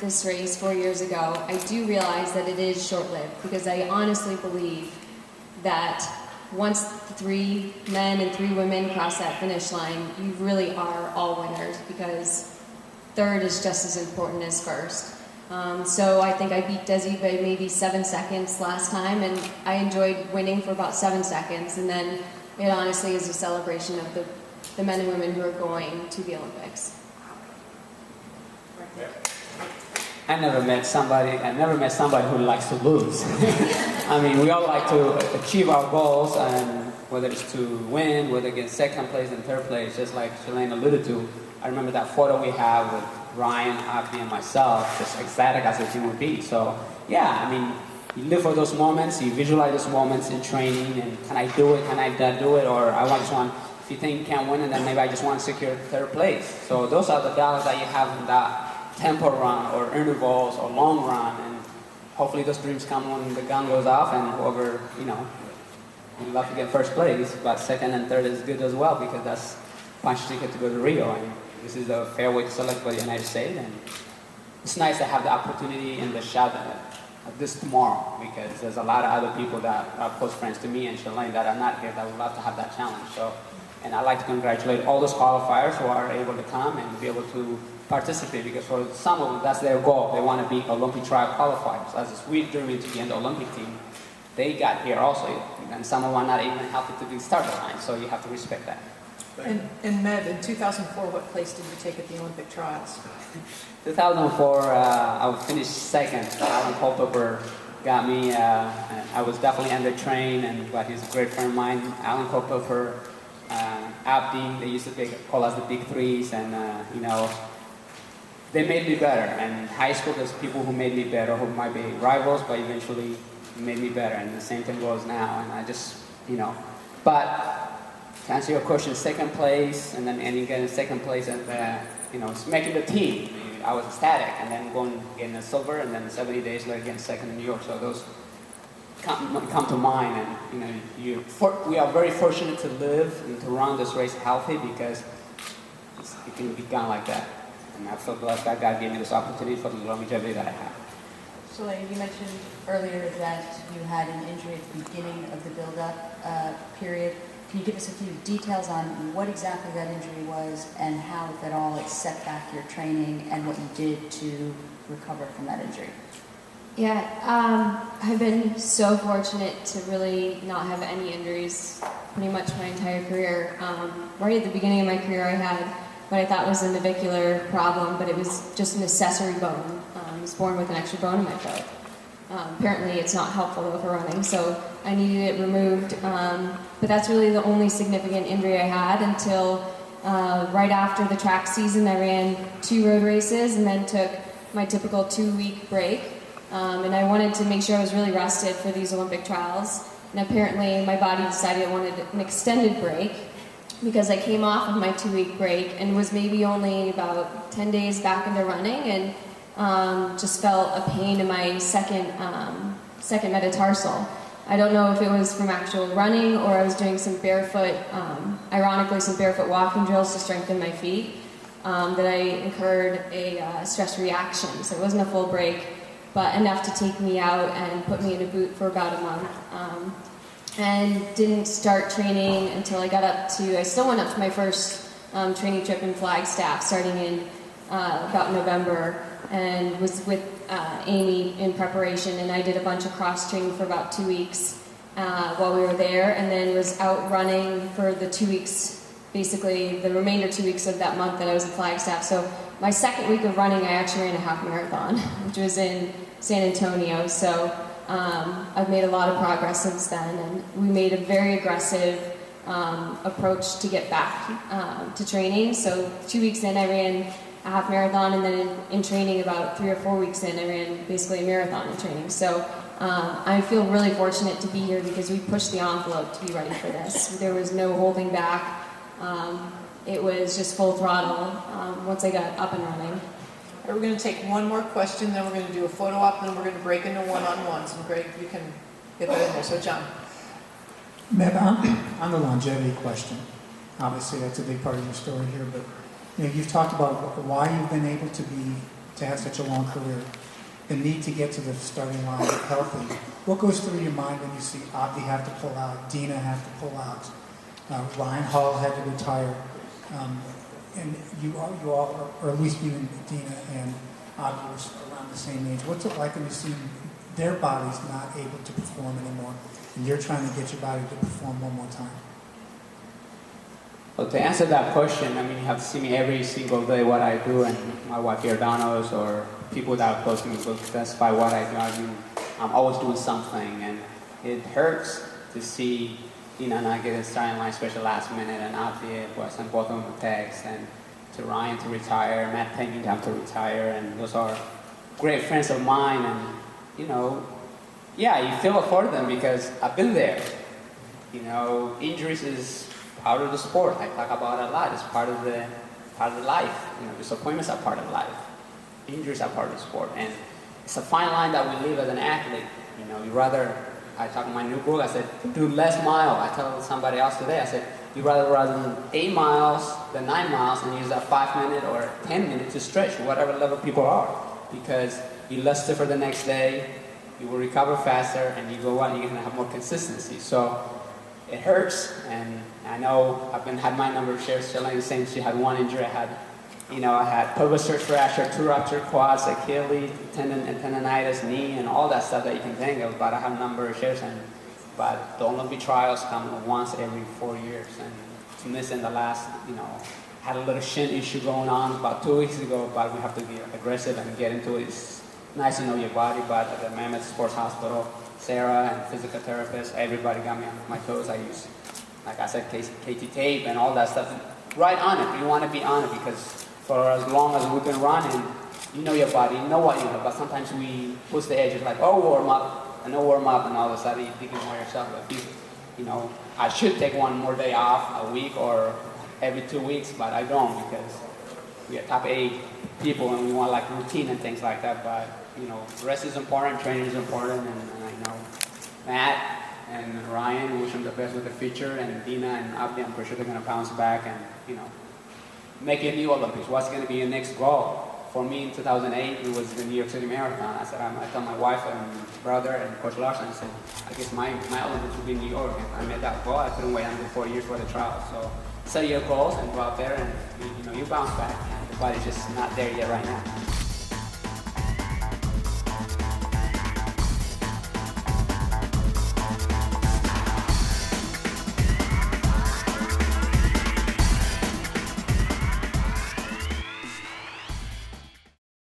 this race 4 years ago, I do realize that it is short-lived, because I honestly believe that once 3 men and 3 women cross that finish line, you really are all winners, because third is just as important as first. So I think I beat Desi by maybe 7 seconds last time, and I enjoyed winning for about 7 seconds, and then it honestly is a celebration of the men and women who are going to the Olympics. I never met somebody who likes to lose. I mean, we all like to achieve our goals, and whether it's to win, whether it's second place and third place, just like Shalane alluded to. I remember that photo we have with Ryan, Abdi, and myself, just ecstatic as a human being. So, yeah, I mean, you live for those moments, you visualize those moments in training, and can I do it, can I not do it, or I just want, if you think you can't win, and then maybe I just want to secure third place. So those are the battles that you have in that tempo run, or intervals, or long run, and hopefully those dreams come when the gun goes off, and whoever, you'd love to get first place, but second and third is good as well, because that's punch ticket to go to Rio, and this is a fair way to select for the United States, and it's nice to have the opportunity and the shot at this tomorrow, because there's a lot of other people that are close friends to me and Shalane that are not here that would love to have that challenge. So, and I'd like to congratulate all those qualifiers who are able to come and be able to participate, because for some of them, that's their goal. They want to be Olympic trial qualifiers. As a sweet dream to be in the Olympic team, they got here also, and some of them are not even healthy to be starting line, so you have to respect that. And Mev, in 2004, what place did you take at the Olympic trials? 2004, I finished second. Alan Culpepper got me. I was definitely under-trained, but he's a great friend of mine. Alan Culpepper, Abdi, they used to call us the Big Threes, and they made me better. And in high school, there's people who made me better, who might be rivals, but eventually made me better. And the same thing goes now. And I just, but to answer your question, second place, and then ending in second place, and it's making the team. I was ecstatic, and then going getting a silver, and then 70 days later getting second in New York. So those come to mind, and we are very fortunate to live and to run this race healthy, because it can be done like that. And I feel blessed that God gave me this opportunity for the longevity that I have. Shalane, you mentioned earlier that you had an injury at the beginning of the build-up period. Can you give us a few details on what exactly that injury was, and how, if at all, it set back your training, and what you did to recover from that injury? Yeah, I've been so fortunate to really not have any injuries pretty much my entire career. Right at the beginning of my career, I had what I thought was a navicular problem, but it was just an accessory bone. I was born with an extra bone in my foot. Apparently it's not helpful though for running, so I needed it removed. But that's really the only significant injury I had until right after the track season. I ran 2 road races and then took my typical 2-week break. And I wanted to make sure I was really rested for these Olympic trials. And apparently my body decided I wanted an extended break, because I came off of my 2-week break and was maybe only about 10 days back into running, and just felt a pain in my second metatarsal. I don't know if it was from actual running, or I was doing some barefoot, ironically some barefoot walking drills to strengthen my feet, that I incurred a stress reaction. So it wasn't a full break, but enough to take me out and put me in a boot for about a month. And didn't start training until I still went up to my first training trip in Flagstaff, starting in about November, and was with Amy in preparation, and I did a bunch of cross training for about 2 weeks while we were there, and then was out running for the 2 weeks, basically the remainder 2 weeks of that month that I was in Flagstaff. So my second week of running, I actually ran a half marathon, which was in San Antonio. So I've made a lot of progress since then, and we made a very aggressive approach to get back to training. So 2 weeks in, I ran a half marathon, and then in training about 3 or 4 weeks in, I ran basically a marathon in training. So I feel really fortunate to be here, because we pushed the envelope to be ready for this. There was no holding back. It was just full throttle once I got up and running. We're going to take one more question, then we're going to do a photo op, and then we're going to break into one-on-ones. And Greg, you can get that in there. So John. Mev, on the longevity question, obviously that's a big part of your story here, but you've talked about why you've been able to be to have such a long career, the need to get to the starting line healthy. What goes through your mind when you see Abdi have to pull out, Dina have to pull out, Ryan Hall had to retire, and you all, or at least you and Dina and Abdi were around the same age. What's it like when you see their bodies not able to perform anymore, and you're trying to get your body to perform one more time? Well, to answer that question, I mean, you have to see me every single day what I do, and my wife Giordano's or people that are close to me will testify what I do. I mean, I'm always doing something, and it hurts to see, not get a starting line, especially last minute, and Abdi was on both of them text, and to Ryan to retire, Matt taking time to retire, and those are great friends of mine, and yeah, you feel for them because I've been there. Injuries is part of the sport. I talk about it a lot. It's part of the life. Disappointments are part of life. Injuries are part of the sport, and it's a fine line that we live as an athlete. You rather. I talk in my new book. I said, do less mile. I told somebody else today. I said, you rather run 8 miles than 9 miles and use that 5 minute or 10 minutes to stretch, whatever level people are, because you're less stiff for the next day. You will recover faster, and you go on. You're gonna have more consistency. So it hurts, and I know I've had my number of shares. Shalane saying she had one injury. I had pelvic fracture, 2 ruptured quads, Achilles, tendonitis, knee, and all that stuff that you can think of. But I have a number of shares, but the Olympic trials come once every 4 years, and to miss in the last, had a little shin issue going on about 2 weeks ago. But we have to be aggressive and get into it. It's nice to know your body, but at the Mammoth Sports Hospital, Sarah and physical therapists, everybody got me on my toes. I use, like I said, KT tape and all that stuff. Right on it. You want to be on it because for as long as we've been running, you know your body, you know what you know. But sometimes we push the edges like, oh, warm up, and all of a sudden you think more yourself. But I should take one more day off a week or every 2 weeks, but I don't because we are top 8 people and we want like routine and things like that. But rest is important, training is important, and I know Matt and Ryan, wish them the best with the future, and Dina and Abdi, I'm pretty sure they're going to bounce back and make a new Olympics. What's going to be your next goal? For me in 2008, it was the New York City Marathon. I said, I told my wife and brother and Coach Larson, I said, I guess my Olympics will be in New York. And I made that goal. I couldn't wait until 4 years for the trials. So set your goals and go out there and you bounce back. The body's just not there yet right now.